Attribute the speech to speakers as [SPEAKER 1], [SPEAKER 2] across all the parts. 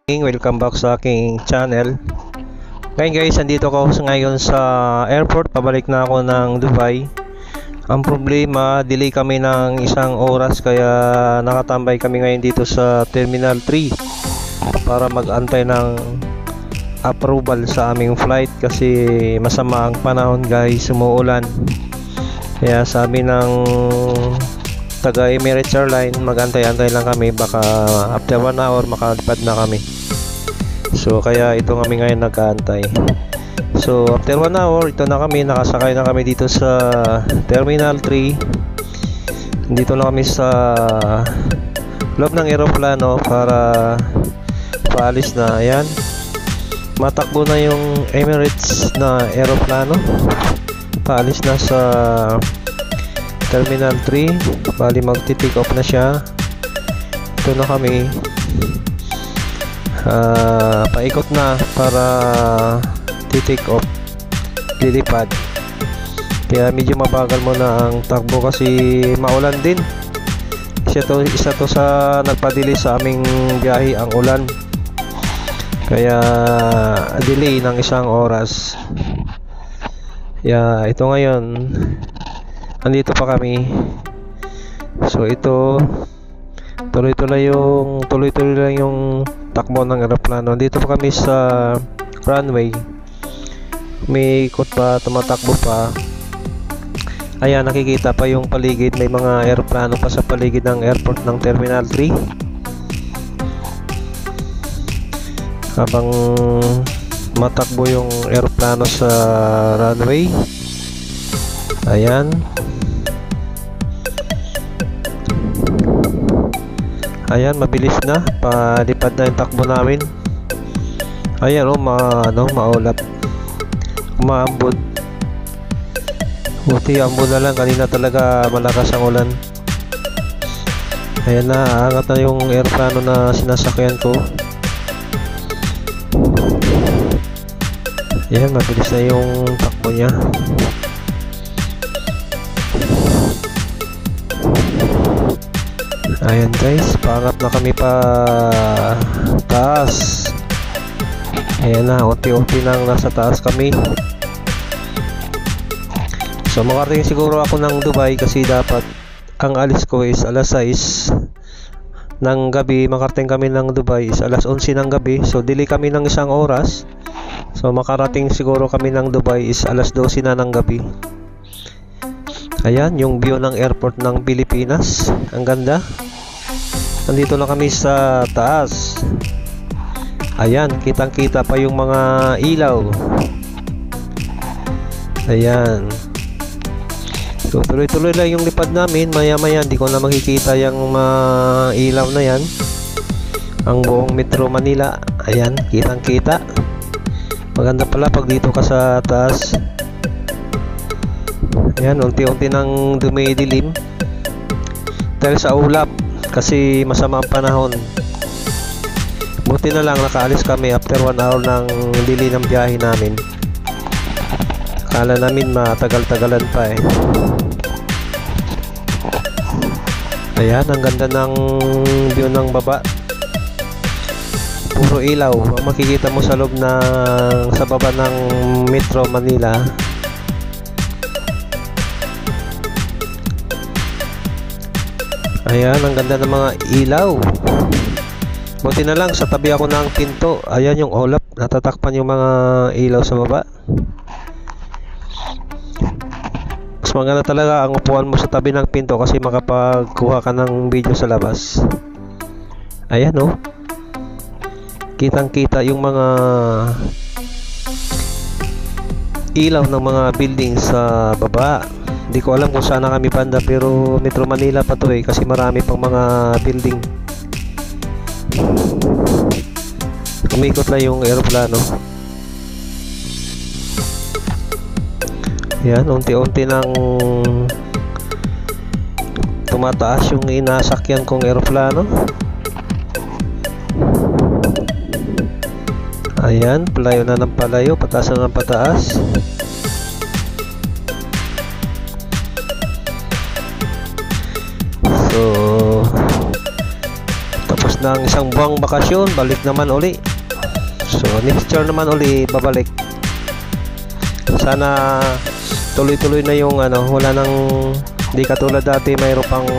[SPEAKER 1] Welcome back sa aking channel. Ngayon guys, andito ako ngayon sa airport. Pabalik na ako ng Dubai. Ang problema, delay kami ng isang oras, kaya nakatambay kami ngayon dito sa Terminal 3 para mag-antay ng approval sa aming flight kasi masama ang panahon guys, umuulan. Kaya sabi ng taga Emirates Airline, mag-antay-antay lang kami, baka after 1 hour makalipad na kami. So kaya ito kami ngayon nag-aantay. So after 1 hour, ito na kami, nakasakay na kami dito sa Terminal 3. Dito na kami sa loob ng eroplano para paalis na. Ayan, matakbo na yung Emirates na eroplano, paalis na sa Terminal 3. Bali magti-take off na siya. Ito na kami, paikot na para ti-take off, lilipad. Kaya medyo mabagal muna ang takbo kasi maulan din. Isa to sa nagpadili sa aming biyahe, ang ulan. Kaya delay ng isang oras. Kaya ito ngayon, andito pa kami. So ito, tuloy-tuloy lang yung takbo ng eroplano. Dito pa kami sa runway, may ikot pa, tumatakbo pa. Ayan, nakikita pa yung paligid, may mga eroplano pa sa paligid ng airport ng Terminal 3 habang matakbo yung eroplano sa runway. Ayan, ayan, mabilis na, palipad na yung takbo namin. Ayan o, maulap, umaambon. Buti ambon na lang, kanina talaga malakas ang ulan. Ayan na, aangat na yung aeroplano na sinasakyan ko. Ayan, mabilis na yung takbo niya. Ayan guys, paangat na kami pa taas. Ayan na, unti-unti nang nasa taas kami. So makarating siguro ako ng Dubai kasi dapat ang alis ko is alas 6 ng gabi. Makarating kami ng Dubai is alas 11 ng gabi. So delay kami ng isang oras. So makarating siguro kami ng Dubai is alas 12 na ng gabi. Ayan, yung view ng airport ng Pilipinas, ang ganda. Nandito na kami sa taas. Ayan, kitang-kita pa yung mga ilaw. Ayan. So tuloy-tuloy lang yung lipad namin. Maya-maya hindi ko na makikita yung mga ilaw na yan, ang buong Metro Manila. Ayan, kitang-kita. Maganda pala pag dito ka sa taas. Ayan, unti-unti nang dumidilim dahil sa ulap kasi masama ang panahon. Buti na lang nakaalis kami after 1 hour ng delay ng biyahe namin. Akala namin matagal-tagalan pa eh. Ayan, ang ganda ng view ng baba. Puro ilaw ang makikita mo sa loob ng, sa baba ng Metro Manila. Ayan, ang ganda ng mga ilaw. Buti na lang sa tabi ako ng pinto. Ayan yung ulap, natatakpan yung mga ilaw sa baba. Mas maganda talaga ang upuan mo sa tabi ng pinto kasi makapagkuha ka ng video sa labas. Ayan o, kitang kita yung mga ilaw ng mga building sa baba. Hindi ko alam kung saan na kami banda, pero Metro Manila pa to eh kasi marami pang mga building. Umikot lang yung aeroplano. Yan, unti-unti nang tumataas yung inasakyan kong aeroplano. Ayan, palayo na ng palayo, pataas na ng pataas. So tapos Tapos ng isang buwang bakasyon, balik naman uli. So next year naman uli babalik. Sana tuloy-tuloy na yung wala nang, di katulad dati mayroon pang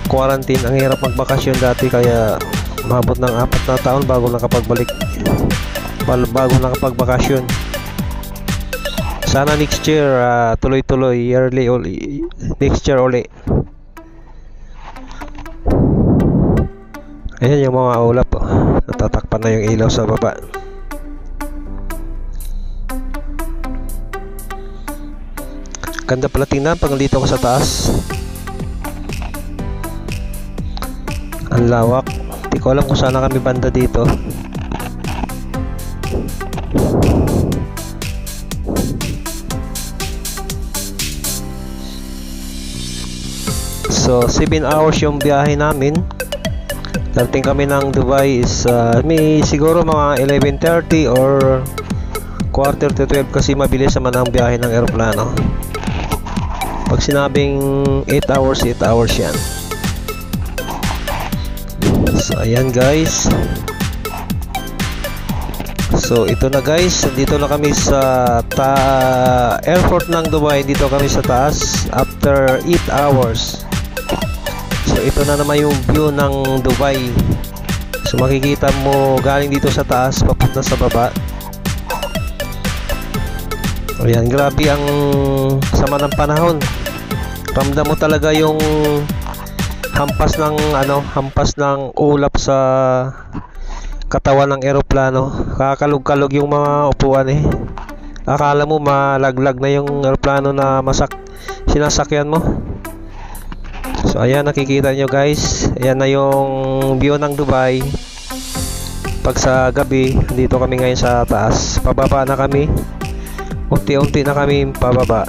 [SPEAKER 1] quarantine. Ang hirap magbakasyon dati, kaya maabot ng 4 na taon bago nakapagbalik, bago nakapagbakasyon. Sana next year tuloy-tuloy, yearly uli, next year uli. Ayan yung mga ulap, natatakpan na yung ilaw sa baba. Ganda pala tingnan pag dito ko sa taas. Ang lawak. Hindi ko alam kung saan na kami banda dito. So 7 hours yung biyahe namin. Darating kami ng Dubai is may siguro mga 11:30 or quarter to 12, kasi mabilis naman ang biyahe ng eroplano. Pag sinabing 8 hours, 8 hours yan. So ayan guys. So ito na guys, dito na kami sa airport ng Dubai. Dito kami sa taas after 8 hours. So ito na naman yung view ng Dubai. So makikita mo galing dito sa taas papunta sa baba. Ayan, grabe ang sama ng panahon. Ramdam mo talaga yung hampas ng ulap sa katawan ng eroplano. Kakalog-kalog yung mga upuan eh. Akala mo malaglag na yung eroplano na sinasakyan mo. So ayan, nakikita nyo guys, ayan na yung view ng Dubai. Pag sa gabi, dito kami ngayon sa taas. Pababa na kami, unti-unti na kami pababa.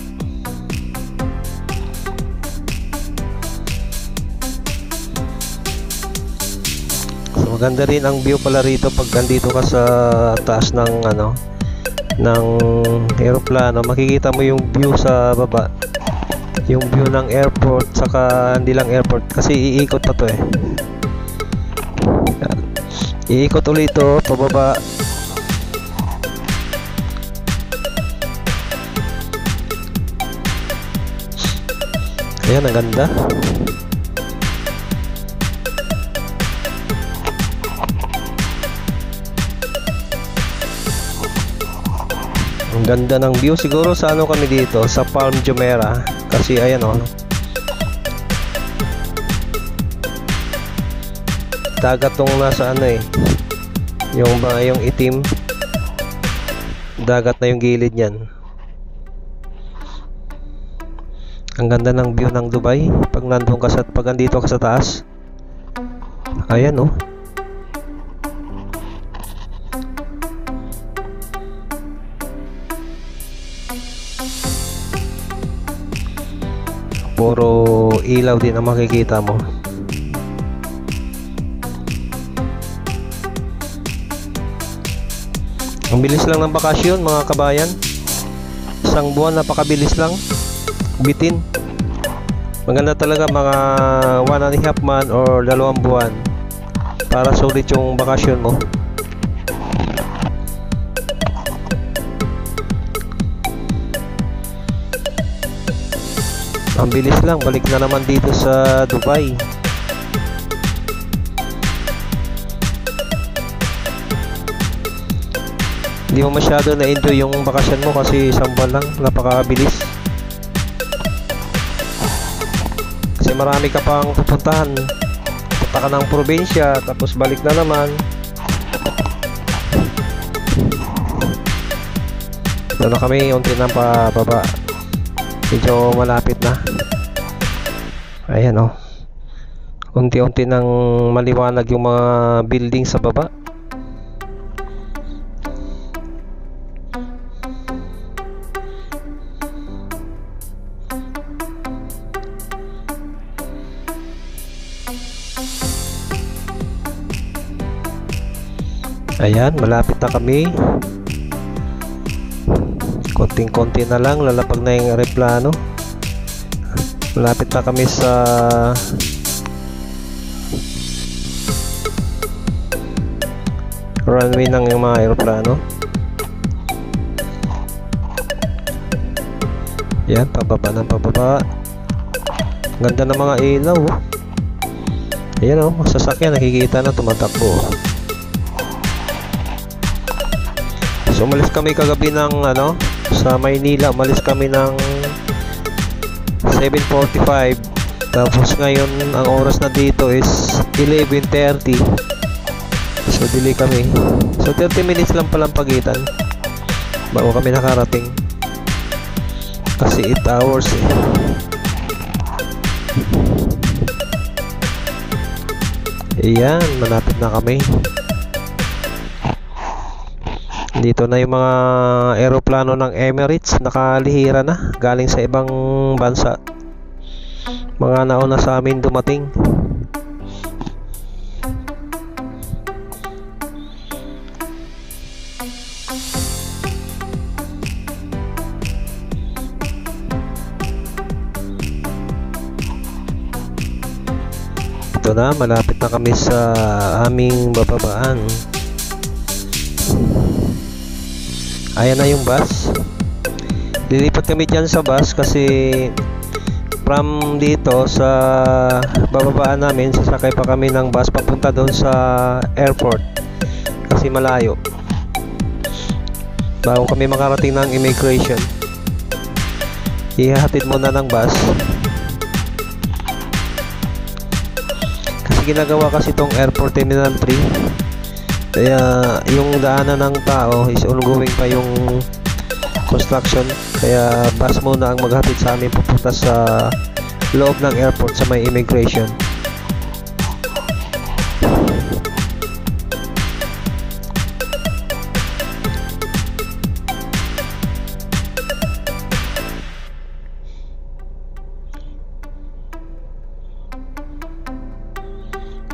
[SPEAKER 1] So maganda rin ang view pala rito pag andito ka sa taas ng ng eroplano. Makikita mo yung view sa baba, yung view ng airport, saka hindi lang airport kasi iikot pa to eh. Yan. Iikot ulit ito pababa. Ayan, ang ganda. Ang ganda ng view. Siguro sa kami dito, sa Palm Jumeirah. Kasi ayan dagat tong nasa yung itim. Dagat na yung gilid niyan. Ang ganda ng view ng Dubai pag nandun ka pag andito ka sa taas. Ayan puro ilaw din ang makikita mo. Ang bilis lang ng bakasyon mga kabayan. Isang buwan, napakabilis lang bitin. Maganda talaga mga 1.5 month or 2 buwan para sulit yung bakasyon mo. Ang bilis lang, balik na naman dito sa Dubai. Hindi mo masyado na-enjoy yung bakasyon mo kasi isang buwan lang, napakabilis. Kasi marami ka pang pupuntahan. Punta ka ng probinsya, tapos balik na naman. Ito na kami, unti na pababa. Medyo malapit na. Ayan unti-unti nang maliwanag yung mga building sa baba. Ayan, malapit na kami. Konting-konti na lang, lalapag na yung eroplano. Malapit na kami sa runway ng yung mga aeroplano. Yan, pababa ng pababa. Ganda ng mga ilaw, oh. Ayan, oh, sasakyan nakikita na tumatakbo. So umalis kami kagabi ng sa Maynila. Umalis kami ng 7:45. Tapos ngayon ang oras na dito is 11:30. So delay kami. So 30 minutes lang palang pagitan bago kami nakarating. Kasi 8 hours eh. Ayan, malapit na kami. Dito na yung mga eroplano ng Emirates. Nakalihira na, galing sa ibang bansa. Mga nauna sa amin dumating. Ito na, malapit na kami sa aming bababaan. Ayan na yung bus. Lilipat kami dyan sa bus kasi from dito sa bababaan namin, sasakay pa kami ng bus papunta doon sa airport kasi malayo bago kami makarating ng immigration. Ihahatid muna ng bus kasi ginagawa kasi itong airport terminal 3, kaya yung daanan ng tao is ongoing pa yung construction, kaya bus muna ang maghatid sa amin pupunta sa loob ng airport sa may immigration.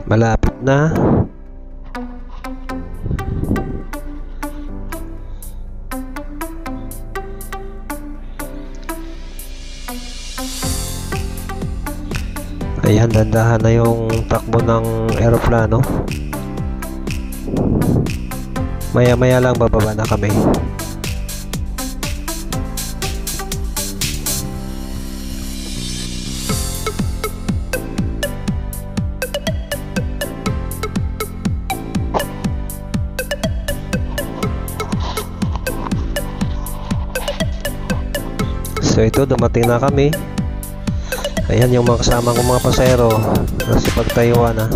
[SPEAKER 1] Malapit na. Ayan, dandahan na yung takbo ng aeroplano. Maya maya lang bababa na kami. So ito, dumating na kami. Ayan yung mga kasama kong mga pasahero. Nasa pagtayuan na.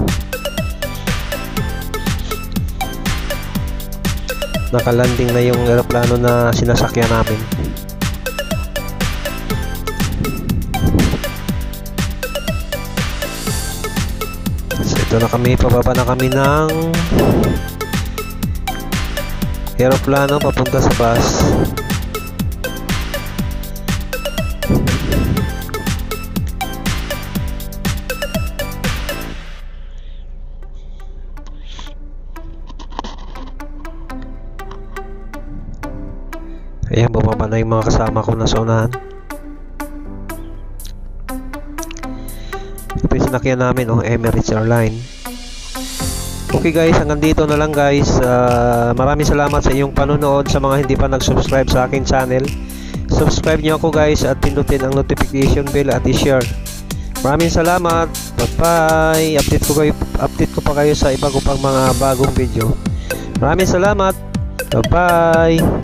[SPEAKER 1] Nakalanding na yung aeroplano na sinasakyan namin. So ito na kami, pababa na kami ng aeroplano papunta sa bus. Ayan, bumaba na yung mga kasama ko na sa unahan. Ito yung sinakyan namin, Emirates Airline. Okay guys, hanggang dito na lang guys. Maraming salamat sa iyong panonood. Sa mga hindi pa nag-subscribe sa akin channel, subscribe nyo ako guys at pindutin ang notification bell at i-share. Maraming salamat. Bye bye. Update ko pa kayo sa iba ko pang mga bagong video. Maraming salamat. Bye bye.